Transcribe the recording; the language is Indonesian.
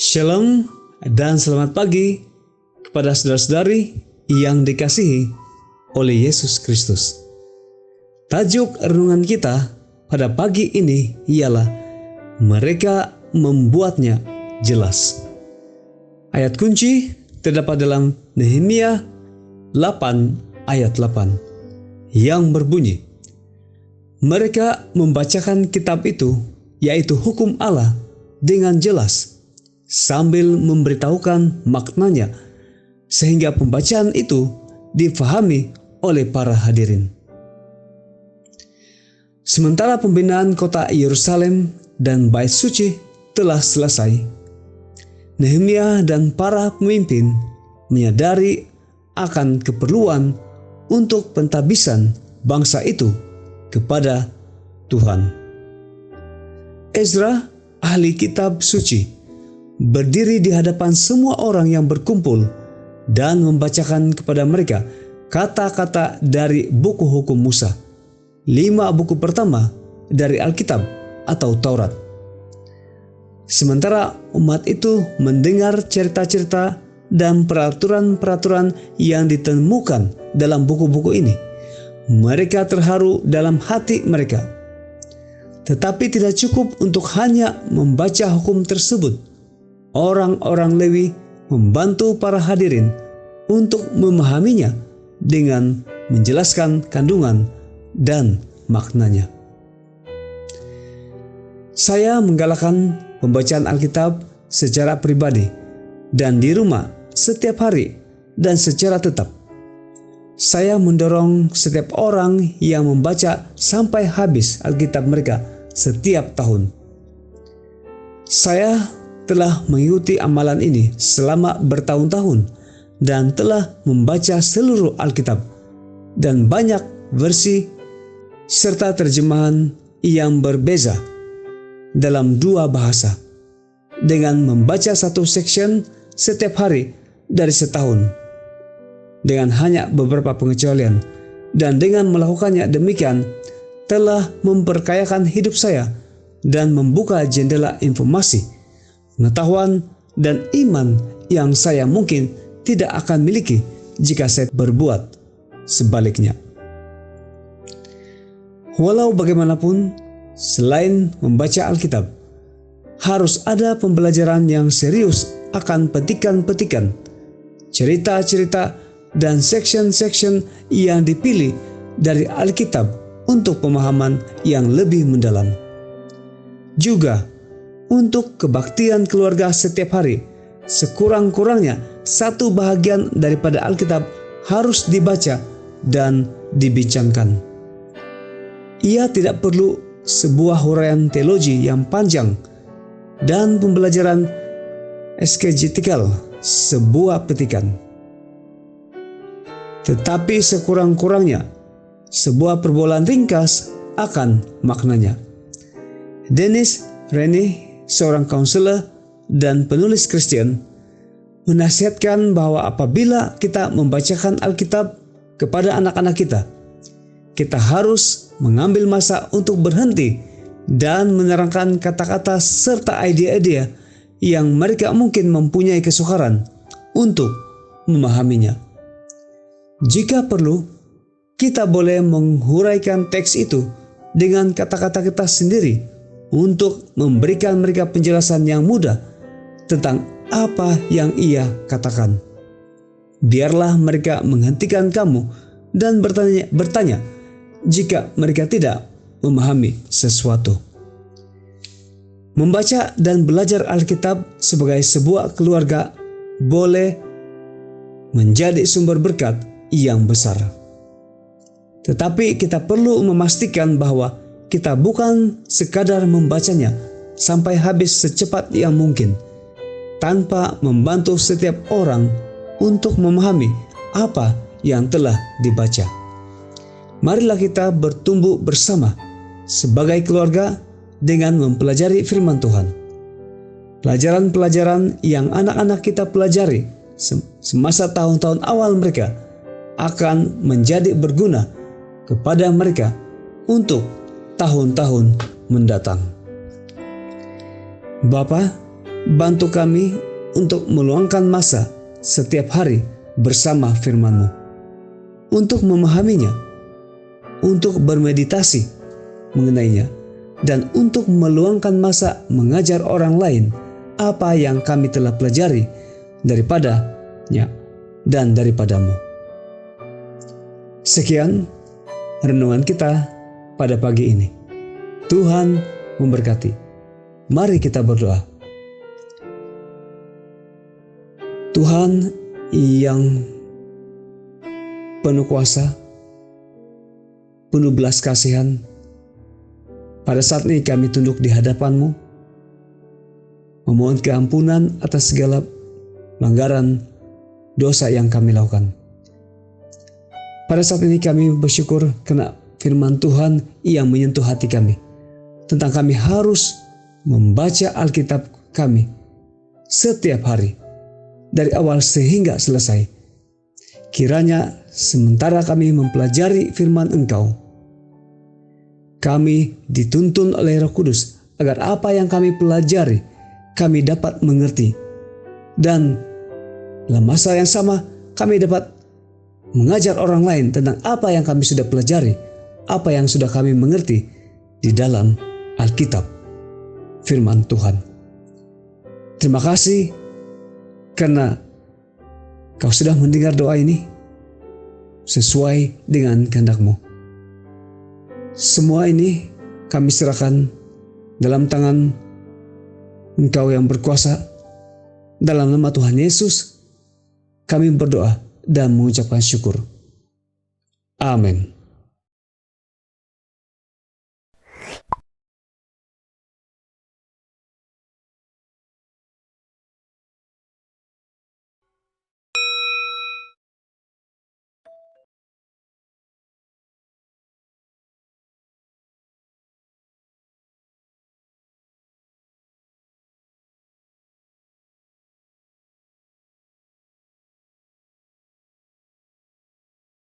Shalom dan selamat pagi kepada saudara-saudari yang dikasihi oleh Yesus Kristus. Tajuk renungan kita pada pagi ini ialah mereka membuatnya jelas. Ayat kunci terdapat dalam Nehemia 8 ayat 8 yang berbunyi, mereka membacakan kitab itu, yaitu hukum Allah, dengan jelas sambil memberitahukan maknanya, sehingga pembacaan itu difahami oleh para hadirin. Sementara pembinaan kota Yerusalem dan Bait Suci telah selesai, Nehemia dan para pemimpin menyadari akan keperluan untuk pentabisan bangsa itu kepada Tuhan. Ezra, ahli kitab suci, berdiri di hadapan semua orang yang berkumpul dan membacakan kepada mereka kata-kata dari buku hukum Musa, 5 buku pertama dari Alkitab atau Taurat. Sementara umat itu mendengar cerita-cerita dan peraturan-peraturan yang ditemukan dalam buku-buku ini, mereka terharu dalam hati mereka. Tetapi tidak cukup untuk hanya membaca hukum tersebut. Orang-orang Lewi membantu para hadirin untuk memahaminya dengan menjelaskan kandungan dan maknanya. Saya menggalakkan pembacaan Alkitab secara pribadi dan di rumah setiap hari dan secara tetap. Saya mendorong setiap orang yang membaca sampai habis Alkitab mereka setiap tahun. Saya telah mengikuti amalan ini selama bertahun-tahun dan telah membaca seluruh Alkitab dan banyak versi serta terjemahan yang berbeza dalam 2 bahasa, dengan membaca satu section setiap hari dari setahun dengan hanya beberapa pengecualian, dan dengan melakukannya demikian telah memperkayakan hidup saya dan membuka jendela informasi, pengetahuan, dan iman yang saya mungkin tidak akan miliki jika saya berbuat sebaliknya. Walau bagaimanapun, selain membaca Alkitab, harus ada pembelajaran yang serius akan petikan-petikan, cerita-cerita, dan section-section yang dipilih dari Alkitab untuk pemahaman yang lebih mendalam. Juga untuk kebaktian keluarga setiap hari, sekurang-kurangnya satu bahagian daripada Alkitab harus dibaca dan dibincangkan. Ia tidak perlu sebuah huraian teologi yang panjang dan pembelajaran exegetikal sebuah petikan, tetapi sekurang-kurangnya sebuah perbolaan ringkas akan maknanya. Dennis Rennie, seorang konselor dan penulis Kristen, menasihatkan bahwa apabila kita membacakan Alkitab kepada anak-anak kita harus mengambil masa untuk berhenti dan menerangkan kata-kata serta ide-ide yang mereka mungkin mempunyai kesukaran untuk memahaminya. Jika perlu, kita boleh menghuraikan teks itu dengan kata-kata kita sendiri untuk memberikan mereka penjelasan yang mudah tentang apa yang ia katakan. Biarlah mereka menghentikan kamu dan bertanya jika mereka tidak memahami sesuatu. Membaca dan belajar Alkitab sebagai sebuah keluarga boleh menjadi sumber berkat yang besar. Tetapi kita perlu memastikan bahwa kita bukan sekadar membacanya sampai habis secepat yang mungkin, tanpa membantu setiap orang untuk memahami apa yang telah dibaca. Marilah kita bertumbuh bersama sebagai keluarga dengan mempelajari firman Tuhan. Pelajaran-pelajaran yang anak-anak kita pelajari semasa tahun-tahun awal mereka akan menjadi berguna kepada mereka untuk tahun-tahun mendatang. Bapa, bantu kami untuk meluangkan masa setiap hari bersama firman-Mu, untuk memahaminya, untuk bermeditasi mengenainya, dan untuk meluangkan masa mengajar orang lain apa yang kami telah pelajari daripadanya dan daripadamu. Sekian renungan kita pada pagi ini. Tuhan memberkati. Mari kita berdoa. Tuhan yang penuh kuasa, penuh belas kasihan, pada saat ini kami tunduk di hadapan-Mu, memohon keampunan atas segala pelanggaran dosa yang kami lakukan. Pada saat ini kami bersyukur karena firman Tuhan yang menyentuh hati kami, tentang kami harus membaca Alkitab kami setiap hari, dari awal sehingga selesai. Kiranya sementara kami mempelajari firman Engkau, kami dituntun oleh Roh Kudus agar apa yang kami pelajari kami dapat mengerti, dan dalam masa yang sama kami dapat mengajar orang lain tentang apa yang kami sudah pelajari, apa yang sudah kami mengerti di dalam Alkitab, firman Tuhan. Terima kasih karena Kau sudah mendengar doa ini sesuai dengan kehendak-Mu. Semua ini kami serahkan dalam tangan Engkau yang berkuasa. Dalam nama Tuhan Yesus kami berdoa dan mengucapkan syukur. Amin.